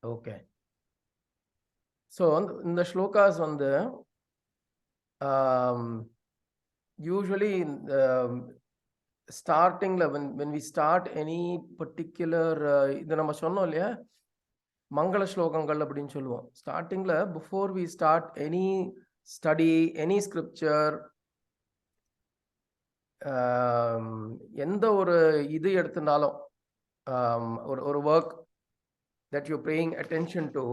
Okay. So in the shlokas usually starting when we start any particular Mangala Slokangal அப்படினு சொல்லுவோம். ஸ்டார்டிங்ல before we start any study, any scripture, எந்த ஒரு இது எடுத்துனாலும் ஒரு work that you're paying attention to,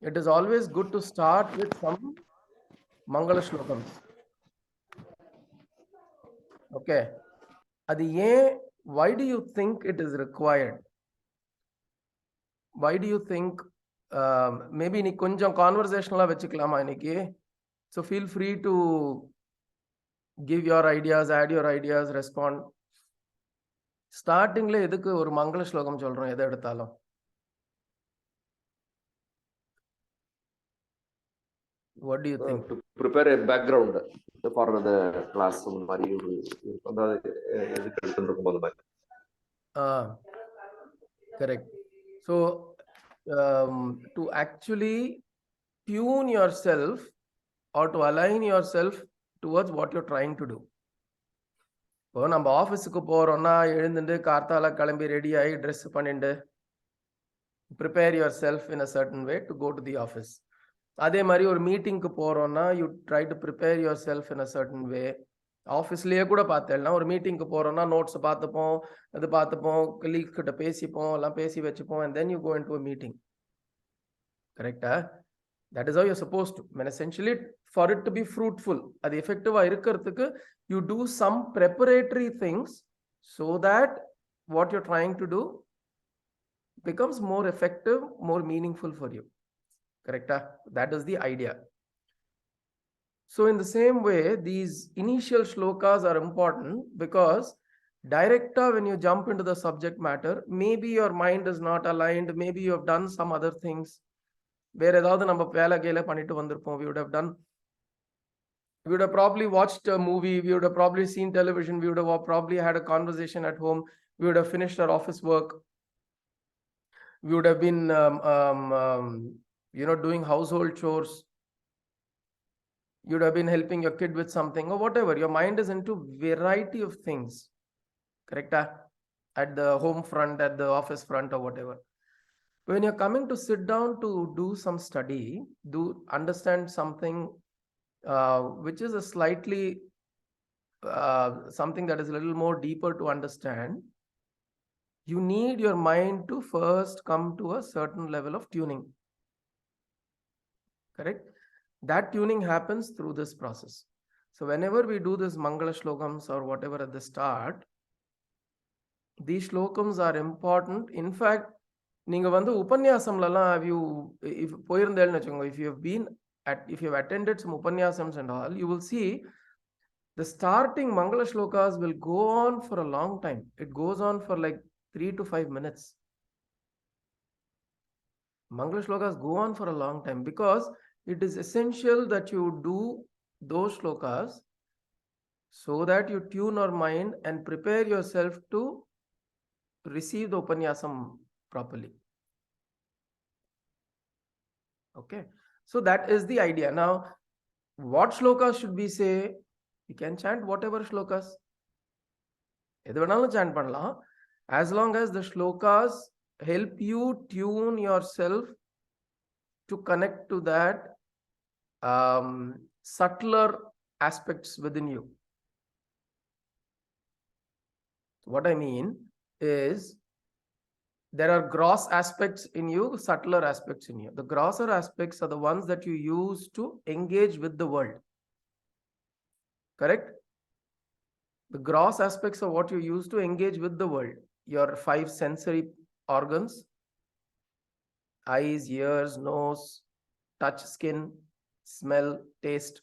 it is always good to start with some Mangala Slokams. Okay. அது ஏன், why do you think it is required? Why do you think, maybe நீ கொஞ்சம் conversational வச்சுக்கலாமா இன்னைக்கு? So feel free to give your ideas, add your ideas, respond. Startingல எதுக்கு ஒரு மங்கள ஸ்லோகம் சொல்றோம் எதை எடுத்தாலும்? What do you think? To prepare a background for the class. Correct. So to actually tune yourself or to align yourself towards what you're trying to do. இப்போ நம்ம ஆஃபீஸுக்கு போறோம்னா எழுந்துட்டு கார்த்தால கிளம்பி ரெடி ஆகி ட்ரெஸ் பண்ணிட்டு prepare yourself in a certain way to go to the office. அதே மாதிரி ஒரு மீட்டிங்க்கு போறோம்னா you try to prepare yourself in a certain way. ஆஃபீஸ்லயே கூட பார்த்தேன்னா ஒரு மீட்டிங்க்கு போறோம்னா நோட்ஸ் பார்த்துப்போம், அது பார்த்துப்போம், கலீக் கிட்ட பேசிப்போம், எல்லாம் பேசி வச்சுப்போம், and then you go into a meeting. கரெக்டா? That is how you're supposed to. When essentially for it to be fruitful, அது effective-ஆ இருக்கிறதுக்கு you do some preparatory things so that what you're trying to do becomes more effective, more meaningful for you. Correct? That is the idea. So in the same way, these initial shlokas are important because directa, when you jump into the subject matter, maybe your mind is not aligned, maybe you have done some other things. Where ஏதாவது நம்ம வேலை கேல பண்ணிட்டு வந்திருப்போம், we would have probably watched a movie, we would have probably seen television, we would have probably had a conversation at home, we would have finished our office work, we would have been doing household chores, you would have been helping your kid with something or whatever. Your mind is into variety of things, correct? At the home front, at the office front, or whatever. When you're coming to sit down to do some study, understand something which is a slightly something that is a little more deeper to understand, you need your mind to first come to a certain level of tuning. Correct? That tuning happens through this process. So whenever we do this Mangala Slokams or whatever at the start, these Slokams are important. In fact, நீங்க உபன்யாசம்லாம் if you have attended some upanyasams and all, you will see the starting Mangala Slokas will go on for a long time. It goes on for like 3 to 5 minutes. Mangala Slokas go on for a long time because it is essential that you do those shlokas so that you tune your mind and prepare yourself to receive the upanyasam properly. Okay, so that is the idea. Now, what shlokas should we say? You can chant whatever shlokas. எது வேணாலும் chant பண்ணலாம், as long as the shlokas help you tune yourself to connect to that subtler aspects within you. What I mean is, there are gross aspects in you, subtler aspects in you. The grosser aspects are the ones that you use to engage with the world. Correct? The gross aspects are what you use to engage with the world. Your 5 sensory organs: eyes, ears, nose, touch, skin, smell, taste.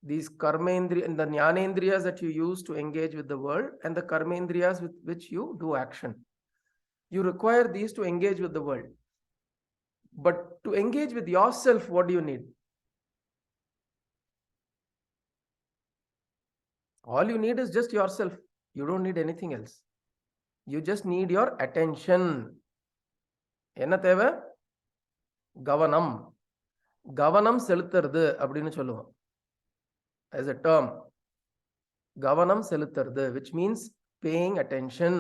These karmendriya and the jnanendriyas that you use to engage with the world, and the karmendriyas with which you do action. You require these to engage with the world. But to engage with yourself, what do you need? All you need is just yourself. You don't need anything else. You just need your attention. என்ன தேவை? கவனம். கவனம் செலுத்துறது அப்படின்னு சொல்லுவோம். As a term. கவனம் செலுத்துறது, which means paying attention.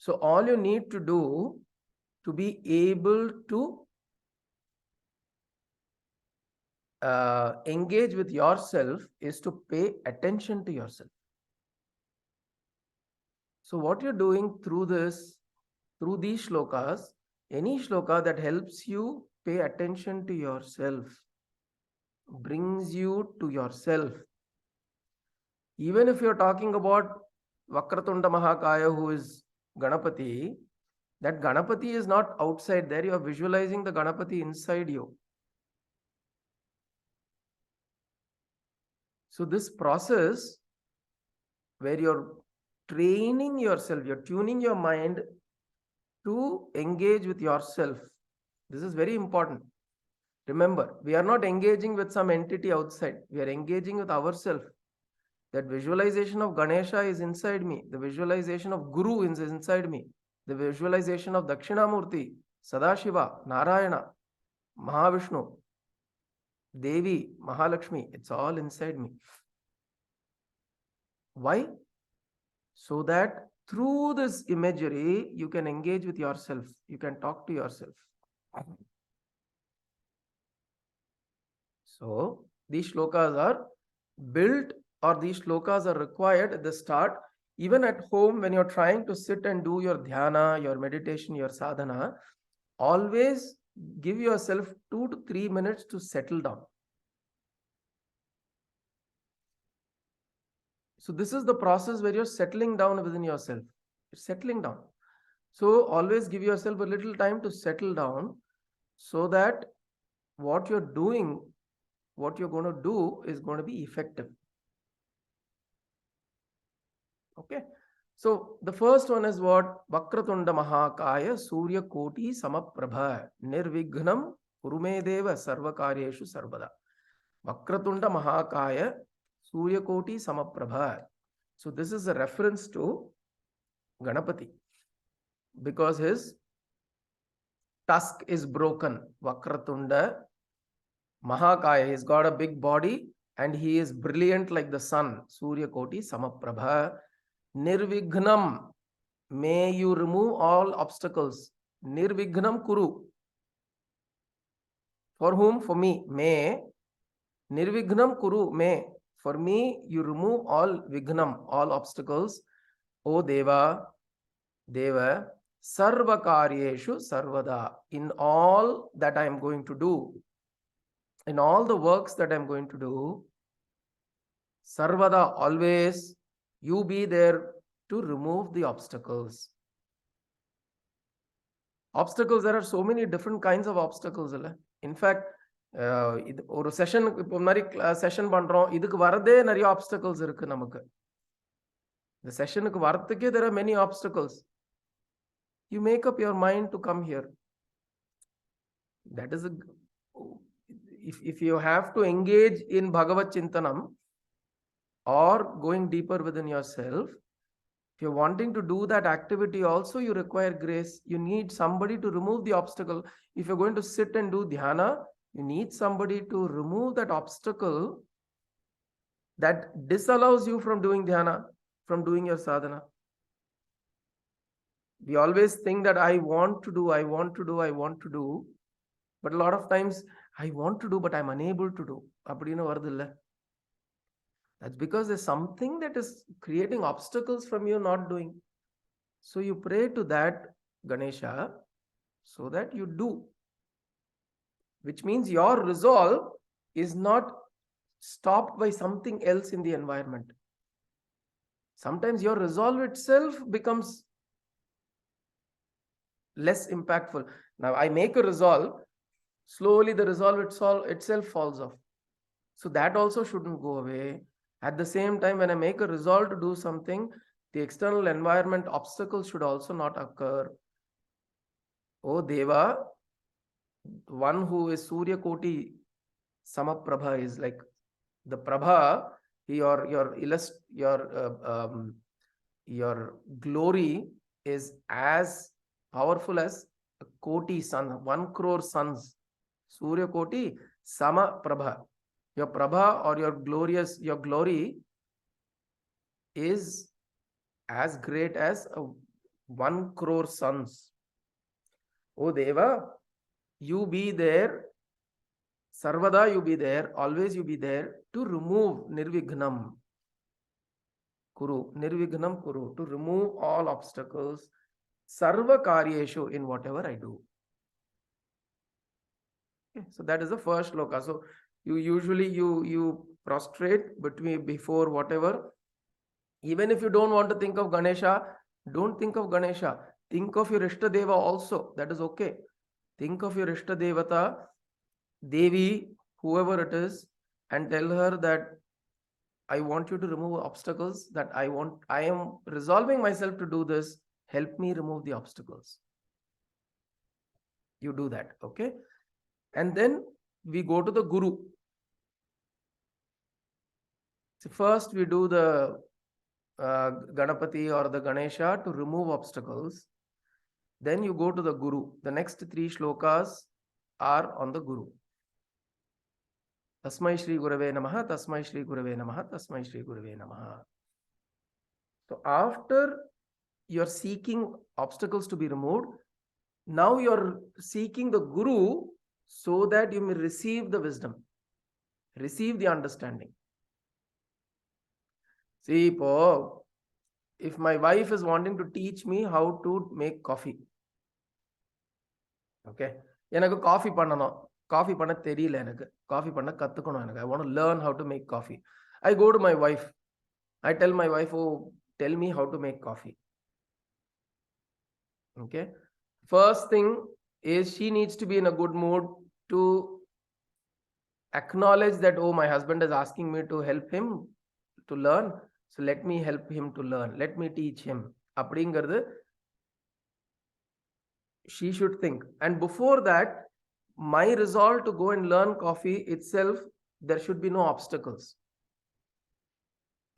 So all you need to do to be able to engage with yourself is to pay attention to yourself. So what you're doing through these shlokas, any shloka that helps you pay attention to yourself, brings you to yourself. Even if you're talking about vakratuṇḍa mahākāya, who is Ganapati, that Ganapati is not outside there. You are visualizing the Ganapati inside you. So this process where you're training yourself, you're tuning your mind to engage with yourself. This is very important. Remember, we are not engaging with some entity outside. We are engaging with ourselves. That visualization of Ganesha is inside me. The visualization of Guru is inside me. The visualization of Dakshinamurti, Sadashiva, Narayana, Mahavishnu, Devi, Mahalakshmi, it's all inside me. Why? So that through this imagery, you can engage with yourself. You can talk to yourself. So, these shlokas are built, or these shlokas are required at the start. Even at home, when you're trying to sit and do your dhyana, your meditation, your sadhana, always give yourself 2 to 3 minutes to settle down. So this is the process where you're settling down within yourself. You're settling down. So always give yourself a little time to settle down, so that what you're doing, what you're going to do is going to be effective. Okay. So the first one is what? Vakratuṇḍa mahākāya sūrya koṭī samaprabha nirvighnaṃ deva sarva-kāryeśu sarvadā. Vakratuṇḍa mahākāya sūrya koṭī samaprabha. So this is a reference to Ganapati, because his tusk is broken. Vakratuṇḍa mahākāya, he's got a big body and he is brilliant like the sun. Sūrya koṭī samaprabha. Nirvighnaṃ, may you remove all obstacles. Nirvighnaṃ kuru. For whom? For me. May. Nirvighnaṃ kuru. May. For me, you remove all vignaṃ, all obstacles. O deva, deva, sarva-kāryeśu sarvadā. In all that I am going to do, in all the works that I am going to do, sarvadā, always, you be there to remove the obstacles. Obstacles, there are so many different kinds of obstacles. In fact, ஒரு session இப்போ மாதிரி session பண்றோம், இதுக்கு வரதே நிறைய obstacles இருக்கு நமக்கு. இந்த செஷனுக்கு வரதுக்கே there are many obstacles. You make up your mind to come here. That is if you have to engage in Bhagavad Chintanam or going deeper within yourself, if you're wanting to do that activity also, you require grace. You need somebody to remove the obstacle. If you're going to sit and do dhyana, you need somebody to remove that obstacle that disallows you from doing dhyana, from doing your sadhana. We always think that I want to do, I want to do, I want to do. But a lot of times, I want to do, but I'm unable to do. Appadina varudilla. That's because there's something that is creating obstacles from you not doing. So you pray to that Ganesha so that you do. Which means your resolve is not stopped by something else in the environment. Sometimes your resolve itself becomes less impactful. Now I make a resolve, slowly the resolve itself falls off. So that also shouldn't go away. At the same time, when I make a resolve to do something, the external environment obstacles should also not occur. Oh Deva, one who is Surya Koti Samaprabha, is like the Prabha, your glory is as powerful as koṭī sun, 1 crore suns. Surya koṭī, samaprabha. Your prabha or your glory is as great as 1 crore suns. O deva, you be there, sarvadā you be there, always you be there to remove nirvighnaṃ. Kuru, nirvighnaṃ kuru, to remove all obstacles, sarva-kāryeśu, in whatever I do. Okay, so that is the first shloka. So you usually you prostrate before whatever. Even if you don't want to think of Ganesha, don't think of Ganesha. Think of your deva also. That is okay. Think of your devata, Devi, whoever it is, and tell her that I want you to remove obstacles, that I am resolving myself to do this. Help me remove the obstacles. You do that, okay? And then we go to the Guru. So first we do the Ganapati or the Ganesha to remove obstacles. Then you go to the Guru. The next 3 shlokas are on the Guru. Tasmai śrīgurave namaḥ, tasmai śrīgurave namaḥ, tasmai śrīgurave namaḥ. So after you're seeking obstacles to be removed, now you're seeking the Guru so that you may receive the wisdom, receive the understanding. See, if my wife is wanting to teach me how to make coffee, okay, எனக்கு coffee பண்ணணும், coffee பண்ண தெரியல எனக்கு, coffee பண்ண கத்துக்கணும் எனக்கு, I want to learn how to make coffee. I go to my wife, I tell my wife, oh, tell me how to make coffee. Okay, first thing is she needs to be in a good mood to acknowledge that, oh, my husband is asking me to help him to learn, so let me help him to learn, let me teach him. அப்படிங்கிறது she should think. And before that, my resolve to go and learn coffee itself, there should be no obstacles.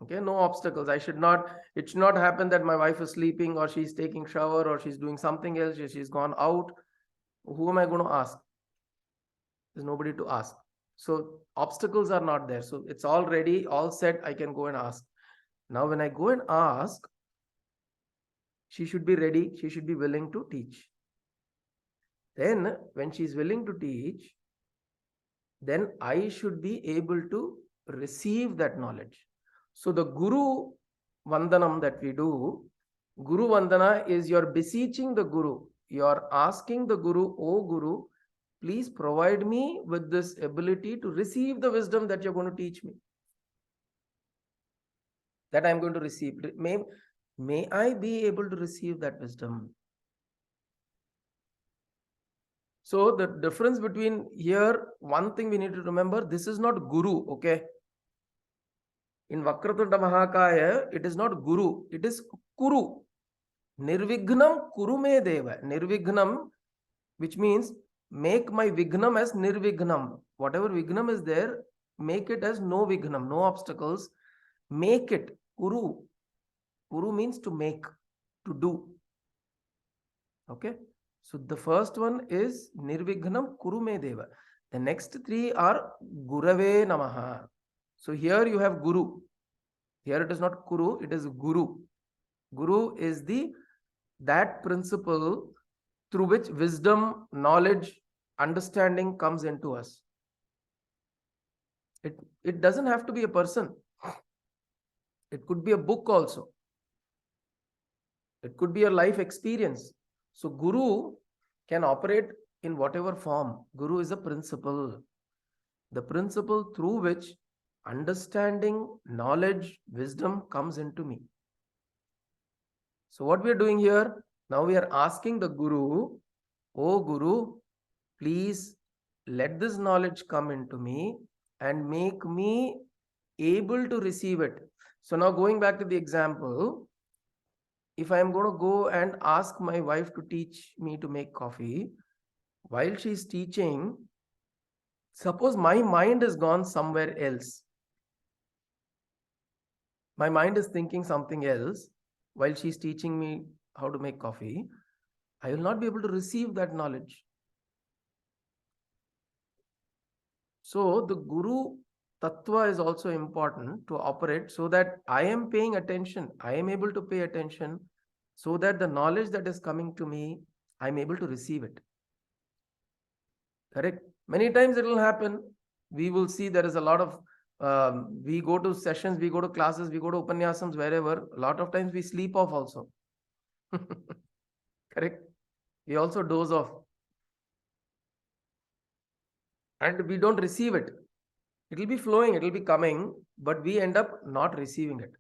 Okay, no obstacles. It should not happen that my wife is sleeping or she's taking shower or she's doing something else, she's gone out. Who am I going to ask? There's nobody to ask. So obstacles are not there. So it's all ready, all set, I can go and ask. Now when I go and ask, she should be ready, she should be willing to teach. Then when she's willing to teach, then I should be able to receive that knowledge. So the Guru Vandanam that we do, Guru Vandana is you're beseeching the Guru. You're asking the Guru, oh Guru, please provide me with this ability to receive the wisdom that you're going to teach me. That I'm going to receive. May I be able to receive that wisdom? So the difference between here, one thing we need to remember, this is not Guru, okay? In vakratuṇḍa mahākāya, it is not Guru, it is Kuru. Nirvighnaṃ kuru me deva. Nirvighnaṃ, which means make my vighnam as nirvighnaṃ. Whatever vighnam is there, make it as no vighnam, no obstacles. Make it kuru. Kuru means to make, to do. Okay. So the first one is nirvighnaṃ kuru me deva. The next 3 are gurave namaḥ. So here you have Guru. Here it is not Kuru, it is Guru. Guru is that principle through which wisdom, knowledge, understanding comes into us. It doesn't have to be a person. It could be a book also. It could be a life experience. So Guru can operate in whatever form. Guru is a principle. The principle through which understanding, knowledge, wisdom comes into me. So what we are doing here, now we are asking the Guru, oh Guru, please let this knowledge come into me and make me able to receive it. So now going back to the example, if I am going to go and ask my wife to teach me to make coffee, while she is teaching, suppose my mind has gone somewhere else. My mind is thinking something else while she's teaching me how to make coffee. I will not be able to receive that knowledge. So the Guru Tattva is also important to operate so that I am paying attention. I am able to pay attention so that the knowledge that is coming to me, I am able to receive it. Correct? Many times it will happen. We will see there is a lot of, we go to sessions, we go to classes, we go to upanyasams, wherever. A lot of times we sleep off also. Correct? We also doze off. And we don't receive it. It will be flowing, it will be coming, but we end up not receiving it.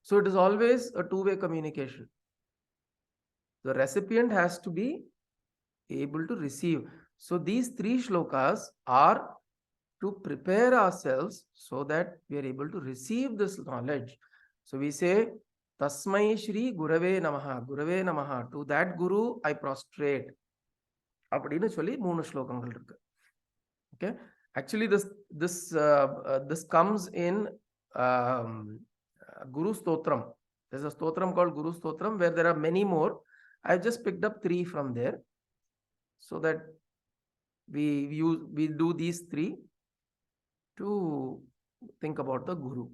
So it is always a two-way communication. The recipient has to be able to receive. So these three shlokas are to prepare ourselves so that we are able to receive this knowledge. So we say, tasmai śrīgurave namaḥ, gurave namaḥ. To that Guru I prostrate. அப்படின்னு சொல்லி 3 ஸ்லோகங்கள் இருக்கு. Okay. Actually, this comes in Guru Stotram. There's a Stotram called Guru Stotram where there are many more. I've just picked up 3 from there so that we do these 3 to think about the Guru.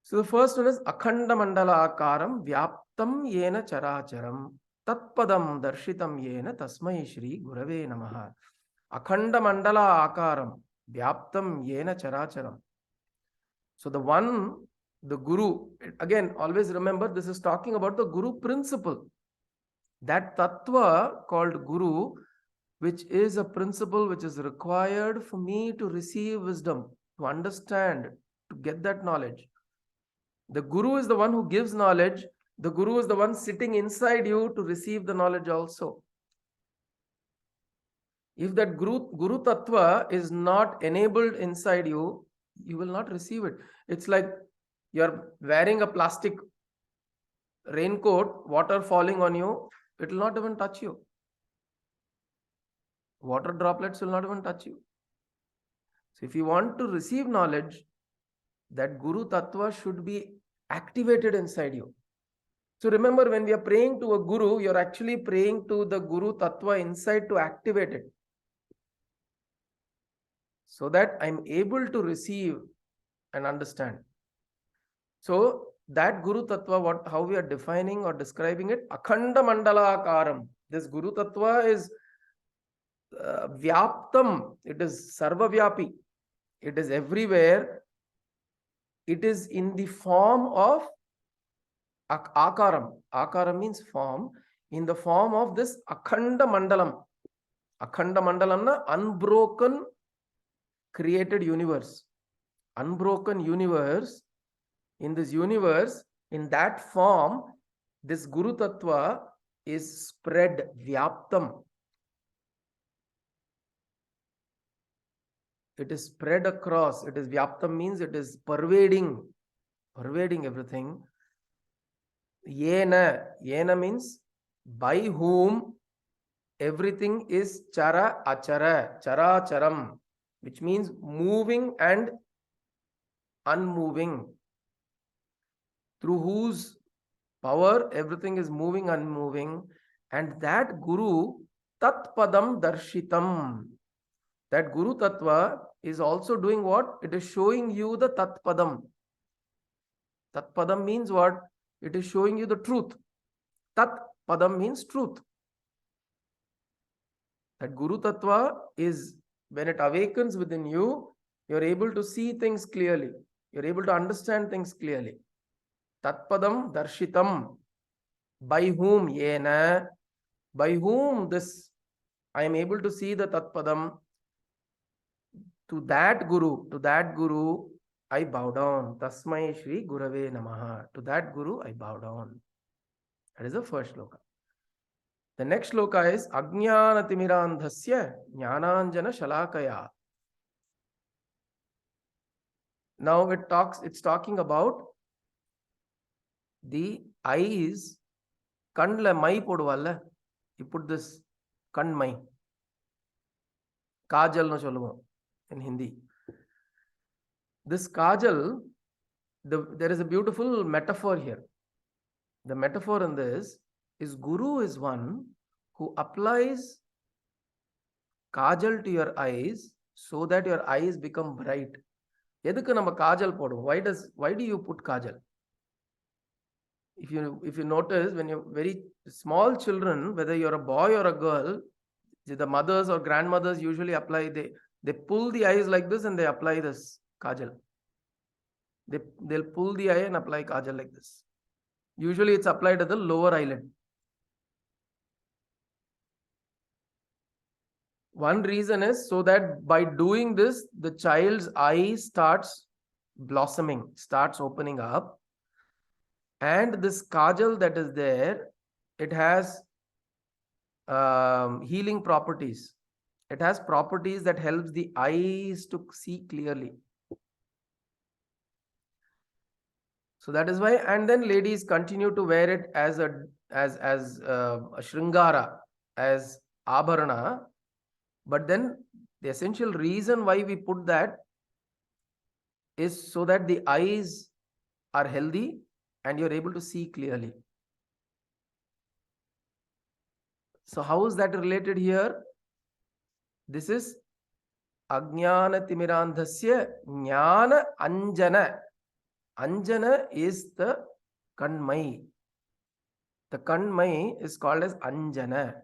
So the first one is akhaṇḍamaṇḍalākāraṃ vyāptaṃ yena carācaram tatpadaṃ darśitaṃ yena tasmai śrīgurave namaḥ. akhaṇḍamaṇḍalākāraṃ vyāptaṃ yena carācaram. So the Guru, again, always remember this is talking about the Guru principle. That tattva called Guru, which is a principle which is required for me to receive wisdom, to understand, to get that knowledge. The Guru is the one who gives knowledge. The Guru is the one sitting inside you to receive the knowledge also. If that Guru Tattva is not enabled inside you, you will not receive it. It's like you're wearing a plastic raincoat, water falling on you, it will not even touch you. Water droplets will not even touch you. So if you want to receive knowledge, that Guru Tattva should be activated inside you. So remember, when we are praying to a Guru, you're actually praying to the Guru Tattva inside to activate it. So that I'm able to receive and understand. So that Guru Tattva, how we are defining or describing it, akhaṇḍamaṇḍalākāraṃ. This Guru Tattva is vyāptaṃ. It is sarva-vyapi. It is everywhere. It is in the form of akhaṇḍamaṇḍalākāraṃ. Akhaṛam means form. In the form of this akhaṇḍamaṇḍalam. Akhaṇḍamaṇḍalam, unbroken created universe. Unbroken universe. In this universe, in that form, this Guru Tattva is spread, vyāptaṃ. It is spread across. It is vyāptaṃ means it is pervading everything. Yena means by whom everything is carācaram, which means moving and unmoving. Through whose power everything is moving, unmoving. And that Guru, tatpadaṃ darśitaṃ. That Guru Tattva is also doing what? It is showing you the tatpadaṃ. Tatpadaṃ means what? It is showing you the truth. Tatpadaṃ means truth. That Guru Tattva is, when it awakens within you, you're able to see things clearly. You're able to understand things clearly. Tatpadaṃ darśitaṃ. By whom? Yena. By whom this I am able to see the tatpadaṃ. To that Guru, I bow down. Tasmai śrīgurave namaḥ. To that Guru, I bow down. That is the first shloka. The next shloka is ajñānatimirāndhasya jñānāñjanaśalākayā. Now it's talking about the eyes. Kanla mai poduvalla. You put this kan mai. Kajal no solluvom in Hindi. This kajal, there is a beautiful metaphor here. The metaphor in this is Guru is one who applies kajal to your eyes so that your eyes become bright. எதுக்கு நம்ம காஜல் போடுவோம்? Why do you put kajal? If you notice, when you're very small children, whether you're a boy or a girl, the mothers or grandmothers usually apply, they pull the eyes like this and they apply this kajal. They'll pull the eye and apply kajal like this. Usually it's applied at the lower eyelid. One reason is so that by doing this, the child's eye starts blossoming, starts opening up. And this kajal that is there, it has healing properties. It has properties that helps the eyes to see clearly. So that is why, and then ladies continue to wear it as a shringara, as abharana. But then the essential reason why we put that is so that the eyes are healthy and you're able to see clearly. So how is that related here? This is ajñānatimirāndhasya jñānāñjana. Anjana is the kanmai. The kanmai is called as anjana.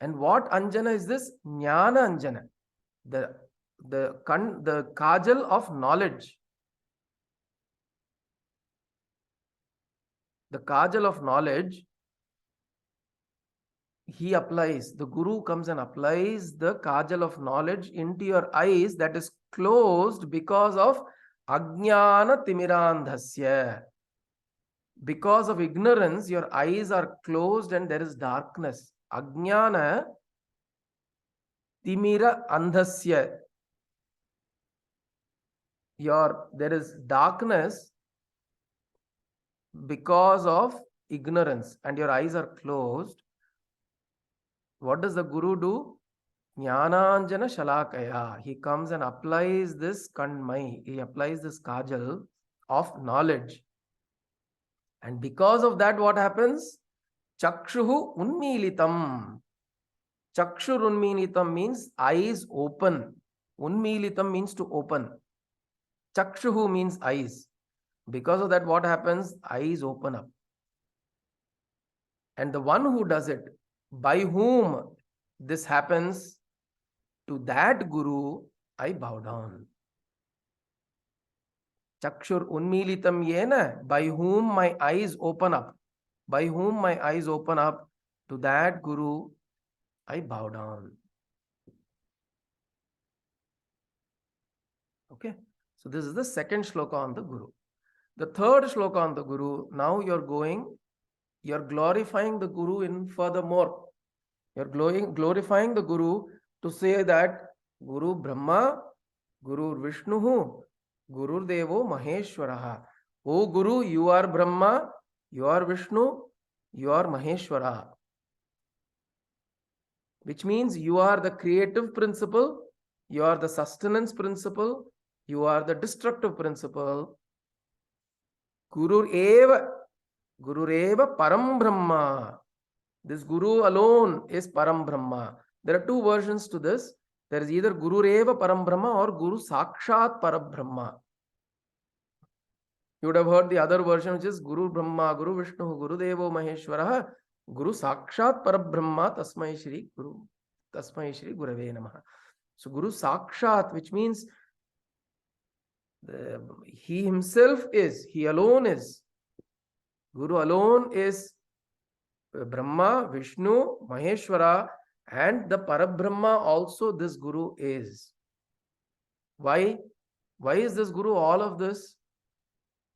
And what anjana is this? Jnānāñjana. The kajal of knowledge. The kajal of knowledge, he applies, the Guru comes and applies the kajal of knowledge into your eyes that is closed because of ajñānatimirāndhasya. Because of ignorance, your eyes are closed and there is darkness. Ajñānatimirāndhasya. There is darkness because of ignorance and your eyes are closed. What does the Guru do? Jñānāñjanaśalākayā. He comes and applies this kanmai. He applies this kajal of knowledge. And because of that, what happens? cakṣurunmīlitaṃ. Cakṣurunmīlitaṃ means eyes open. Unmīlitaṃ means to open. Cakṣuhu means eyes. Because of that, what happens? Eyes open up. And the one who does it, by whom this happens, to that Guru I bow down. Cakṣurunmīlitaṃ yena, by whom my eyes open up. By whom my eyes open up, to that Guru I bow down. Okay, so this is the second shloka on the Guru. The third shloka on the Guru, now you're glorifying the Guru in furthermore. You're glorifying the Guru to say that gururbrahmā, gururviṣṇuḥ, gururdevo, maheśvaraḥ. O Guru, you are Brahma, you are Vishnu, you are maheśvaraḥ. Which means you are the creative principle, you are the sustenance principle, you are the destructive principle. Gurureva paraṃ brahma. This Guru alone is paraṃ brahma. There are two versions to this. There is either gurureva paraṃ brahma or guru sakshat parabrahma. You would have heard the other version, which is gururbrahmā, gururviṣṇuḥ, gururdevo, maheśvaraḥ, guru sakshat parabrahma, tasmai śrīgurave namaḥ. So Guru sakshat, which means he himself is, he alone is. Guru alone is Brahma, Vishnu, Maheshwara, and the Parabrahma also this Guru is. Why? Why is this Guru all of this?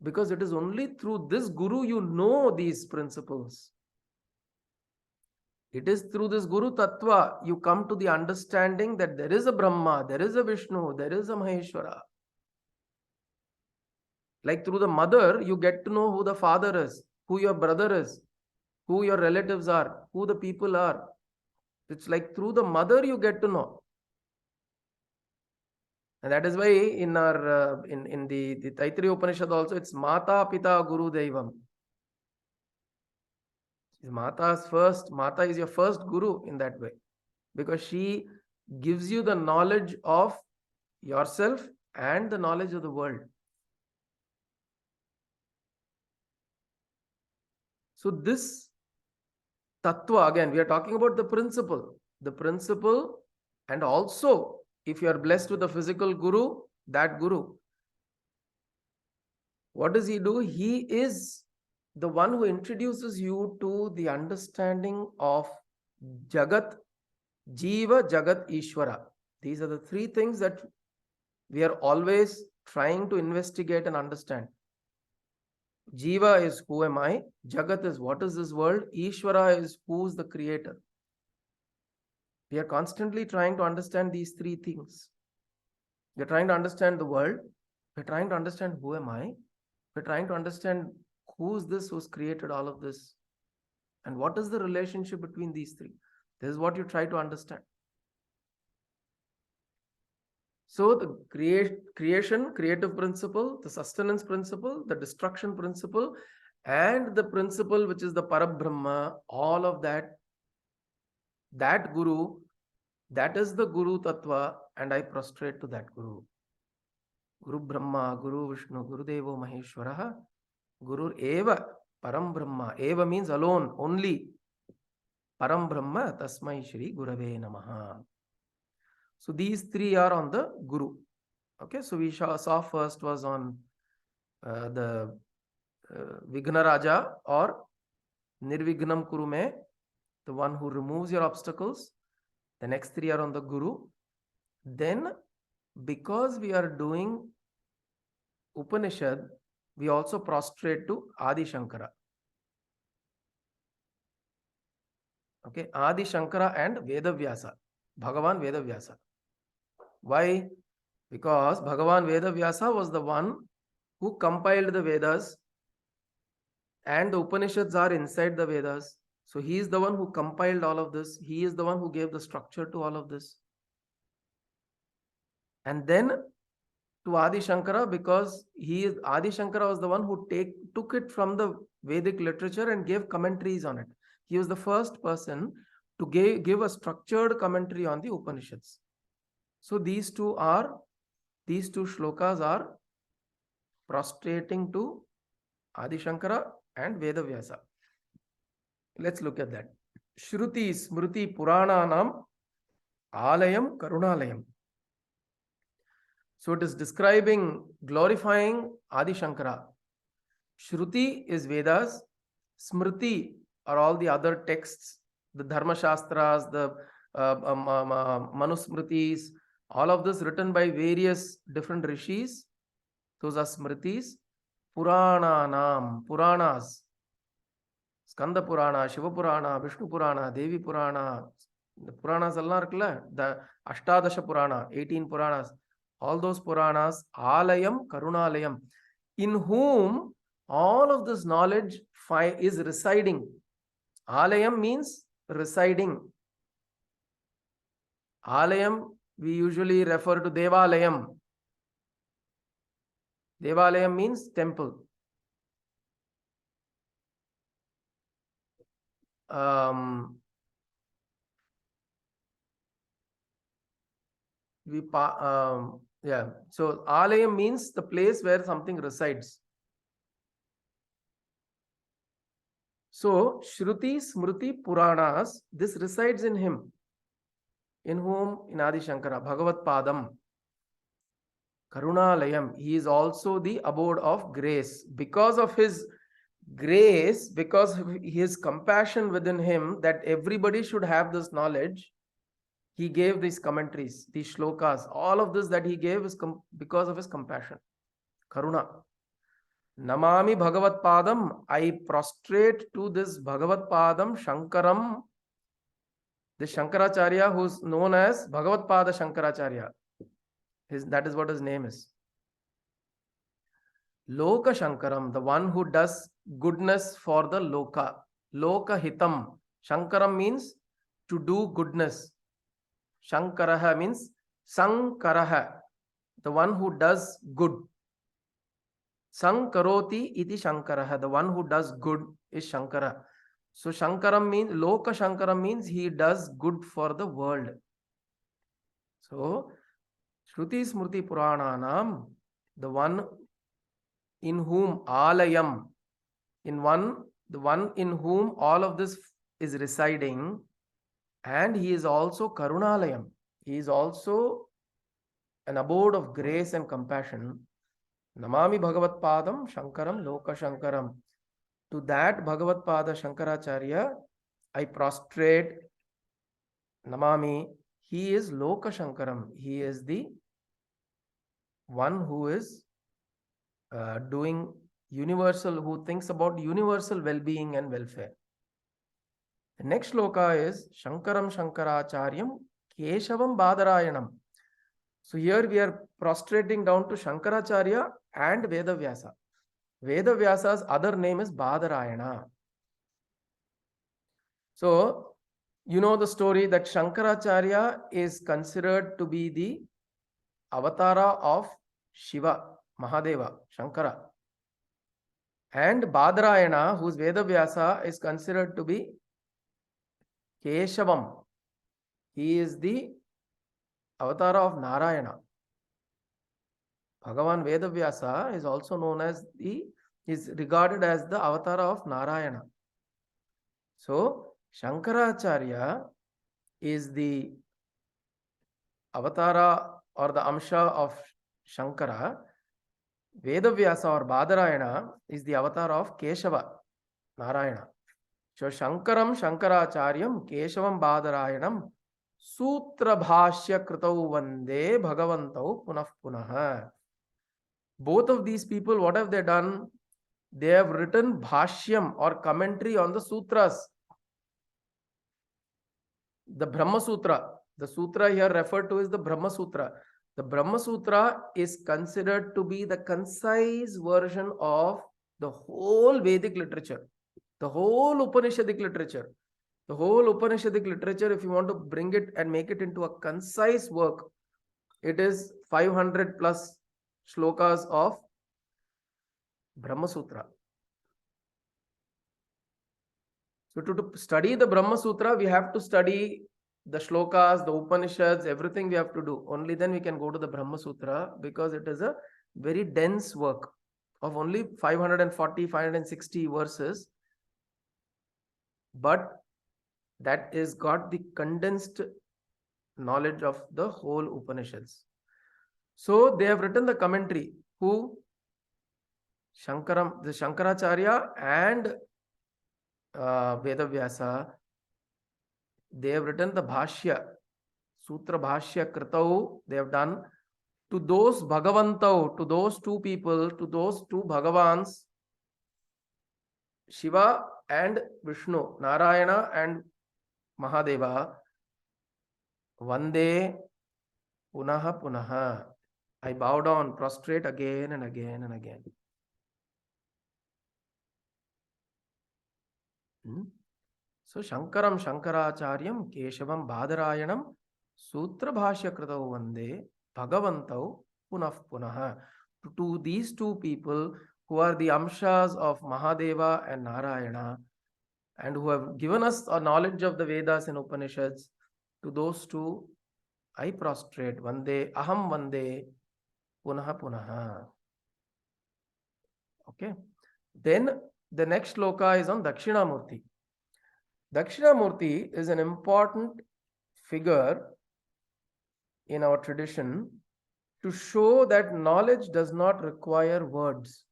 Because it is only through this Guru you know these principles. It is through this Guru Tattva you come to the understanding that there is a Brahma, there is a Vishnu, there is a Maheshwara. Like through the mother, you get to know who the father is, who your brother is, who your relatives are, who the people are. It's like through the mother you get to know. And that is why in our in the Taittiriya Upanishad also, it's Mata Pita Guru Devam. Mata is your first guru in that way, because she gives you the knowledge of yourself and the knowledge of the world. So this tattva, again, we are talking about the principle. The principle, and also if you are blessed with a physical guru, that guru, what does he do? He is the one who introduces you to the understanding of Jagat, Jiva, Jagat, Ishvara. These are the three things that we are always trying to investigate and understand. Jiva is who am I? Jagat is what is this world? Ishvara is who is the creator. We are constantly trying to understand these three things. We are trying to understand the world. We are trying to understand who am I? We are trying to understand who is this who's created all of this. And what is the relationship between these three? This is what you try to understand. So the creation, creative principle, the sustenance principle, the destruction principle, and the principle which is the parabrahma, all of that, that guru, that is the guru tattva, and I prostrate to that guru. Gururbrahmā, gururviṣṇuḥ, gururdevo, maheśvaraḥ, gurureva, paraṃ brahma. Eva means alone, only. Paraṃ brahma, tasmai, śrīgurave namaḥ. So these three are on the guru. Okay, so we saw first was on the Vighna Raja or nirvighnaṃ kuru me, the one who removes your obstacles. The next three are on the guru. Then, because we are doing Upanishad, we also prostrate to Adi Shankara. Okay, Adi Shankara and Vedavyasa, Bhagavan Vedavyasa. Why? Because Bhagavan Vedavyasa was the one who compiled the Vedas, and the Upanishads are inside the Vedas. So he is the one who compiled all of this. He is the one who gave the structure to all of this. And then to Adi Shankara, because Adi Shankara was the one who took it from the Vedic literature and gave commentaries on it. He was the first person to give a structured commentary on the Upanishads. So these two shlokas are prostrating to Adi Shankara and Vedavyasa. Let's look at that. Shruti Smriti Purananam Alayam Karunalayam. So it is describing, glorifying Adi Shankara. Shruti is Vedas. Smriti are all the other texts, the Dharma Shastras, the Manusmritis, all of this written by various different rishis. Those are Smritis. Purananam, Puranas. Skanda Purana, Shiva Purana, Vishnu Purana, Devi Purana. The Puranas alla irukla, the Ashtadasha Purana, 18 Puranas. All those Puranas, Alayam, Karunalayam, in whom all of this knowledge is residing. Alayam means residing. Alayam, we usually refer to Devalayam. Devalayam means temple. So Alayam means the place where something resides. So Shruti, Smriti, Puranas, this resides in him. In whom? In Adi Shankara, Bhagavat Padam. Karunalayam, he is also the abode of grace. Because of his grace, because of his compassion within him, that everybody should have this knowledge, he gave these commentaries, these shlokas. All of this that he gave is because of his compassion. Karuna. Namami Bhagavat Padam, I prostrate to this Bhagavat Padam Shankaram, the Shankaracharya who is known as Bhagavat Pada Shankaracharya. That is what his name is. Loka Shankaram, the one who does goodness for the Loka. Loka Hitam. Shankaram means to do goodness. Shankaraha means Sankaraha, the one who does good. Sankaroti iti Shankaraha, the one who does good is Shankara. So Shankaram means, Loka Shankaram means he does good for the world. So Shruti Smriti Purananam, the one in whom Alayam, the one in whom all of this is residing, and he is also Karunalayam. He is also an abode of grace and compassion. Namami Bhagavat Padam Shankaram Loka Shankaram. To that Bhagavat Pada Shankaracharya, I prostrate. Namami. He is Loka Shankaram. He is the one who is doing universal, who thinks about universal well-being and welfare. The next sloka is Shankaram Shankaracharyam Keshavam Badarayanam. So here we are prostrating down to Shankaracharya and Vedavyasa. Vedavyasa's other name is Badarayana. So you know the story that Shankaracharya is considered to be the avatara of Shiva, Mahadeva, Shankara. And Badarayana, whose Vedavyasa, is considered to be Keshavam. He is the avatara of Narayana. Bhagavan Vedavyasa is also known as is regarded as the avatara of Narayana. So Shankaracharya is the avatara or the amsha of Shankara. Vedavyasa or Badarayana is the avatar of Keshava, Narayana. So Shankaram Shankaracharyam Keshavam Badarayanam sūtra-bhāṣyakṛtau vande bhagavantau punah punah. Both of these people, what have they done? They have written bhashyam or commentary on the sutras. The Brahma Sutra. The sutra here referred to is the Brahma Sutra. The Brahma Sutra is considered to be the concise version of the whole Vedic literature, the whole Upanishadic literature. The whole Upanishadic literature, if you want to bring it and make it into a concise work, it is 500 plus shlokas of Brahma Sutra. So to study the Brahma Sutra, we have to study the shlokas, the Upanishads, everything we have to do. Only then we can go to the Brahma Sutra, because it is a very dense work of only 540, 560 verses. But that is got the condensed knowledge of the whole Upanishads. So they have written the commentary. Who? The Shankaracharya and Vedavyasa. They have written the Bhashya, sūtra-bhāṣyakṛtau. They have done to those Bhagavantau, to those two people, to those two Bhagavans, Shiva and Vishnu, Narayana and Mahadeva. Vande punaha punaha. I bow down, prostrate again and again and again. So Shankaram Shankaracharyam Keshavam Badarayanam sūtra-bhāṣyakṛtau vande bhagavantau punah punaha. To these two people who are the amshas of Mahadeva and Narayana, and who have given us a knowledge of the Vedas and Upanishads, to those two I prostrate. Vande, aham vande, punaha punaha. Okay. Then the next sloka is on Dakshinamurti. Dakshinamurti is an important figure in our tradition to show that knowledge does not require words.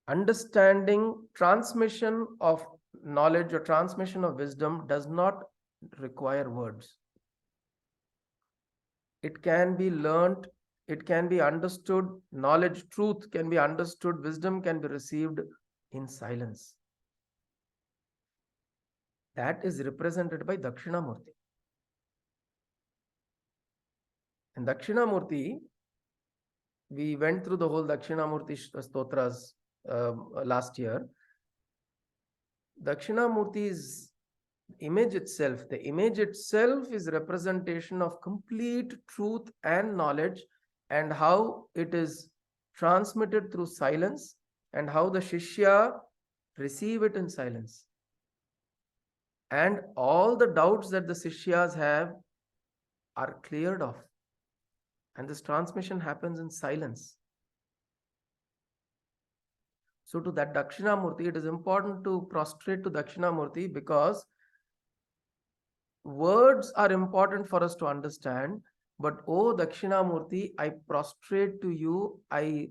Understanding, transmission of knowledge or transmission of wisdom does not require words. It can be learnt, it can be understood, knowledge, truth can be understood, wisdom can be received in silence. That is represented by Dakshinamurti. In Dakshinamurti, we went through the whole Dakshinamurti stotras last year. Dakshinamurti's image itself, the image itself is representation of complete truth and knowledge, and how it is transmitted through silence, and how the Shishya receive it in silence. And all the doubts that the Sishyas have are cleared off. And this transmission happens in silence. So to that Dakshinamurti, it is important to prostrate to Dakshinamurti because words are important for us to understand. But oh Dakshinamurti, I prostrate to you, I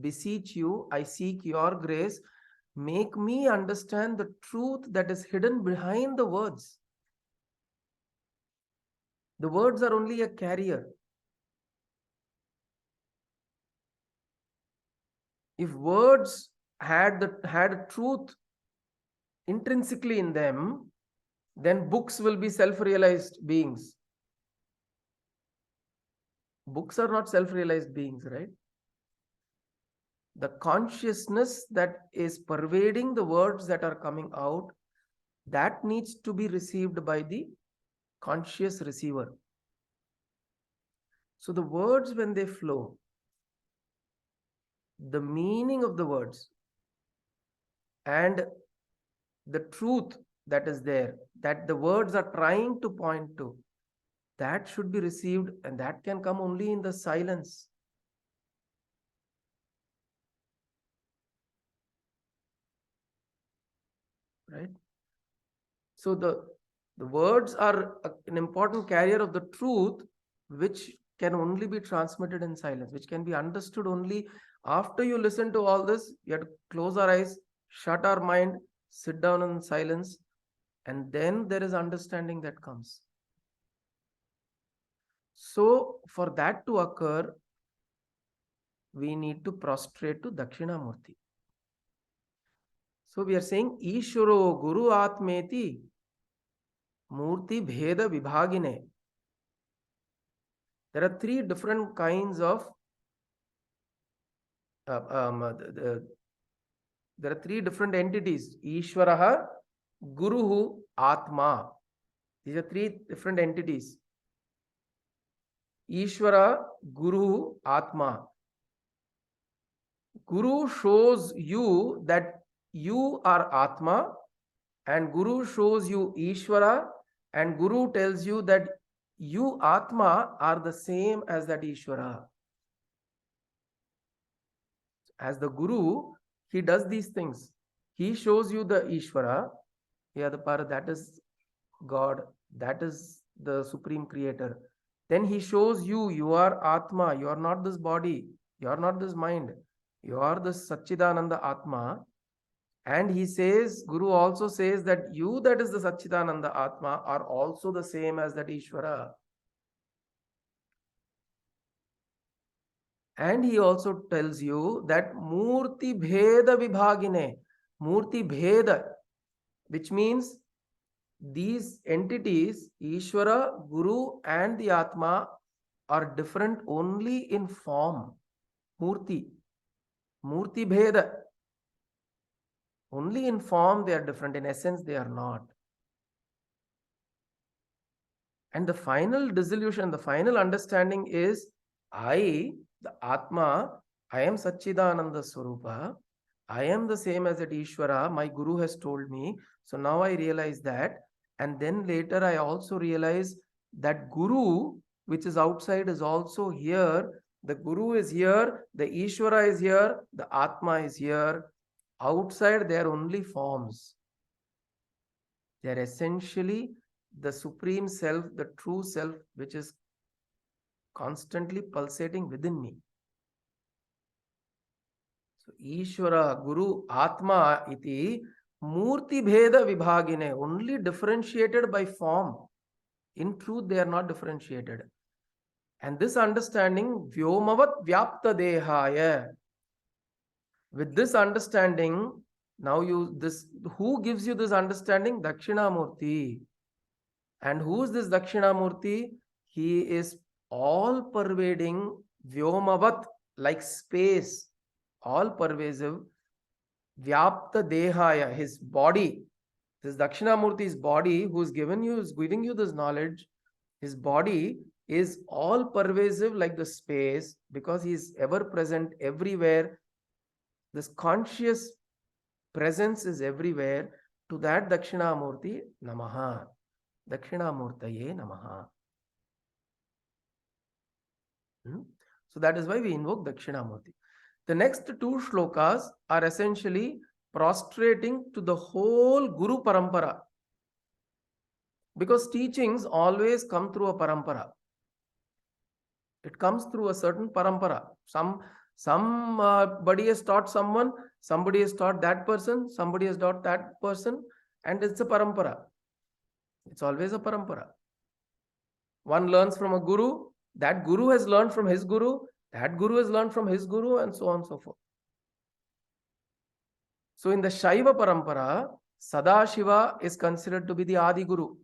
beseech you, I seek your grace. Make me understand the truth that is hidden behind the words. The words are only a carrier. If words had truth intrinsically in them, then books will be self-realized beings. Books are not self-realized beings, right? The consciousness that is pervading the words that are coming out, that needs to be received by the conscious receiver. So the words, when they flow, the meaning of the words and the truth that is there, that the words are trying to point to, that should be received, and that can come only in the silence. Right? So the words are an important carrier of the truth, which can only be transmitted in silence, which can be understood only after you listen to all this. We have to close our eyes, shut our mind, sit down in silence, and then there is understanding that comes. So for that to occur, we need to prostrate to Dakshinamurti. So we are saying Ishvaro Guru Atmeti Murti Bheda Vibhagine. There are three different kinds of there are three different entities: Ishvaraha, Guruhu, Atma. These are three different entities: Ishvara, Guru, Atma. Guru shows you that you are Atma, and Guru shows you Ishvara, and Guru tells you that you Atma are the same as that Ishvara. As the Guru, he does these things. He shows you the Ishvara, the para, that is God, that is the Supreme Creator. Then he shows you, you are Atma, you are not this body, you are not this mind, you are the Satchidananda Atma. And he says, Guru also says that you, that is the Satchidananda Atma, are also the same as that Ishvara. And he also tells you that Murti Bheda Vibhagine, Murti Bheda, which means these entities, Ishvara, Guru and the Atma, are different only in form. Murti. Murti Bheda. Only in form they are different. In essence, they are not. And the final dissolution, the final understanding is, I, the Atma, I am Satchidananda Swarupa. I am the same as that Ishvara. My Guru has told me. So now I realize that. And then later I also realize that Guru, which is outside, is also here. The Guru is here. The Ishvara is here. The Atma is here. Outside, they are only forms. They are essentially the Supreme Self, the true Self, which is constantly pulsating within me. So, Ishvara, Guru, Atma iti Murti Bheda Vibhagine, only differentiated by form. In truth, they are not differentiated. And this understanding, Vyomavat Vyāpta Dehaya. With this understanding, now who gives you this understanding? Dakshinamurti. And who is this Dakshinamurti? He is all pervading, Vyomavat, like space, all pervasive, Vyāpta Dehaya, his body. This Dakshinamurti's body, who is giving you this knowledge, his body is all pervasive like the space, because he is ever present everywhere. This conscious presence is everywhere. To that Dakshinamurti Namaha. Dakshinamurtaye Namaha. So that is why we invoke Dakshinamurti. The next two shlokas are essentially prostrating to the whole Guru Parampara. Because teachings always come through a parampara. It comes through a certain parampara. Somebody has taught someone, somebody has taught that person, somebody has taught that person, and it's a parampara. It's always a parampara. One learns from a guru, that guru has learned from his guru, that guru has learned from his guru, and so on and so forth. So in the Shaiva parampara, Sadashiva is considered to be the Adi Guru.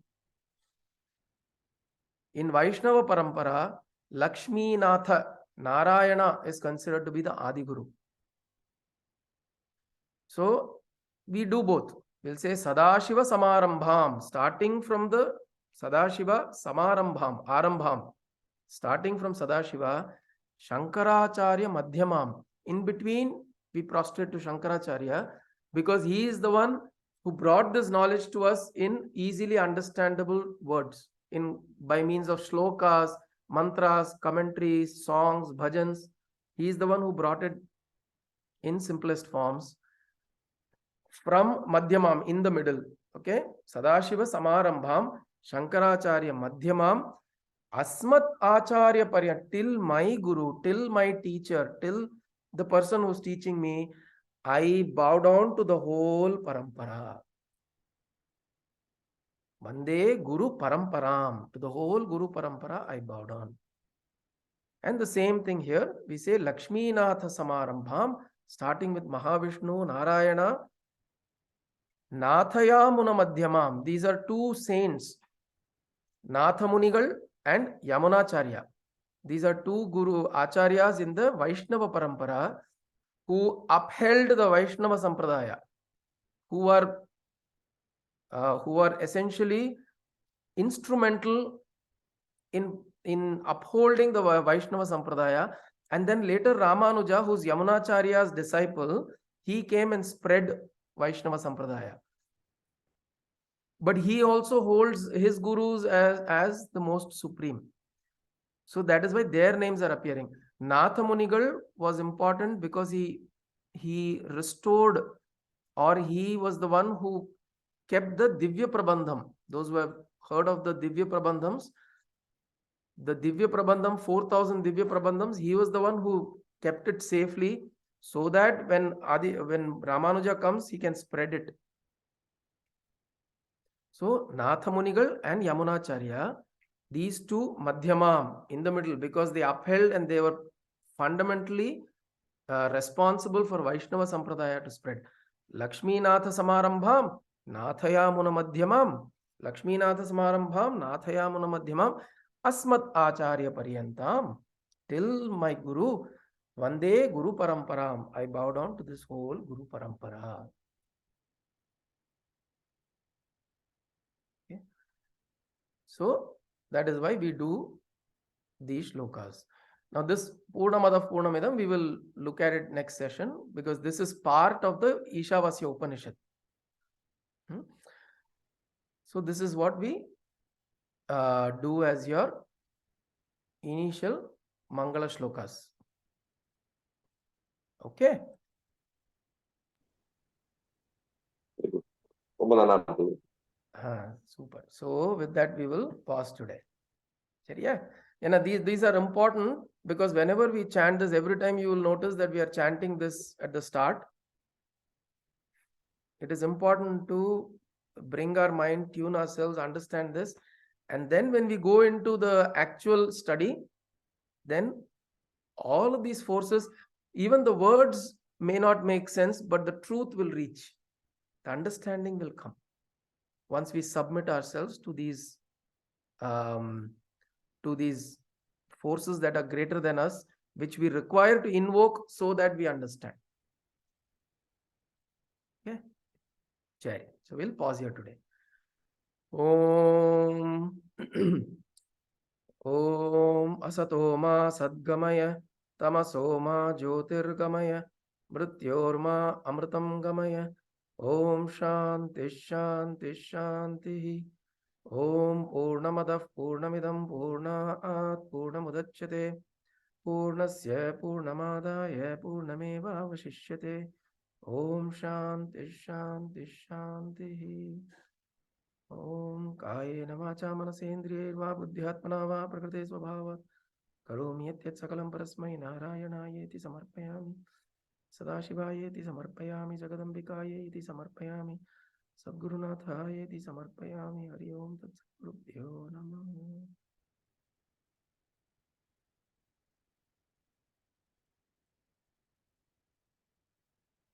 In Vaishnava parampara, Lakshmi Natha Narayana is considered to be the Adi Guru. So we do both. We'll say Sadashiva Samarambham, starting from the Sadashiva Samarambham, Arambham, starting from Sadashiva, Shankaracharya Madhyamam. In between, we prostrate to Shankaracharya because he is the one who brought this knowledge to us in easily understandable words, by means of shlokas, mantras, commentaries, songs, bhajans. He is the one who brought it in simplest forms from Madhyamam, in the middle. Okay? Sadashiva Samarambham, Shankaracharya Madhyamam, Asmat Acharya Parya, till my guru, till my teacher, till the person who's teaching me, I bow down to the whole parampara. Vande Guru Paramparam, to the whole Guru Parampara I bow down. And the same thing here, we say Lakshmi Natha Samarambham, starting with Mahavishnu, Narayana, nātha-yāmuna Madhyamam. These are two saints, Natha-munigal and Yamunacharya. These are two Guru Acharyas in the Vaishnava Parampara who upheld the Vaishnava Sampradaya, who are essentially instrumental in upholding the Vaishnava Sampradaya. And then later Ramanuja, who's Yamunacharya's disciple, he came and spread Vaishnava Sampradaya. But he also holds his gurus as the most supreme. So that is why their names are appearing. Natha-munigal was important because he restored, or he was the one who kept the Divya Prabandham. Those who have heard of the Divya Prabandhams, the Divya Prabandham, 4,000 Divya Prabandhams, he was the one who kept it safely so that when Ramanuja comes, he can spread it. So Natha-munigal and Yamunacharya, these two Madhyamam, in the middle, because they upheld and they were fundamentally responsible for Vaishnava Sampradaya to spread. Lakshmi Natha Samarambham, nātha-yāmuna Madhyamam, Lakshmi Natha Samarambham, nātha-yāmuna Madhyamam, Asmat Acharya Paryantam, till my Guru, Vande Guru Paramparam. I bow down to this whole Guru Parampara. Okay. So that is why we do these shlokas. Now this Purnamada Purnamidam, we will look at it next session because this is part of the Ishavasya Upanishad. So this is what we do as your initial Mangala Slokas. Okay. Super. So with that we will pause today. Yeah. These are important because whenever we chant this, every time you will notice that we are chanting this at the start. It is important to bring our mind, tune ourselves, understand this. And then when we go into the actual study, then all of these forces, even the words may not make sense, but the truth will reach. The understanding will come once we submit ourselves to these forces that are greater than us, which we require to invoke so that we understand. Okay. Jai. So we'll pause here today. Om Om Asatoma Sadgamaya Tamasoma Jyotirgamaya Mrityorma Amritam Gamaya Om Shanti शांति शांति। ओम पूर्णमदः पूर्णमिदं पूर्णात् पूर्णमुदच्यते पूर्णस्य पूर्णमादाय पूर्णमेवावशिष्यते। ओम शांति शांति शांति। ओम कायेन वाचा मनसेन्द्रियैर्वा बुद्ध्यात्मना वा प्रकृते स्वभावात् करोमि यत् सकलं परस्मै नारायणायेति समर्पयामि। सदाशिवायेति समर्पयामि। जगदम्बिकायेति समर्पयामि। सद्गुरुनाथायेति समर्पयामि। हरि ओम तत्सद्गुरुभ्यो नमः।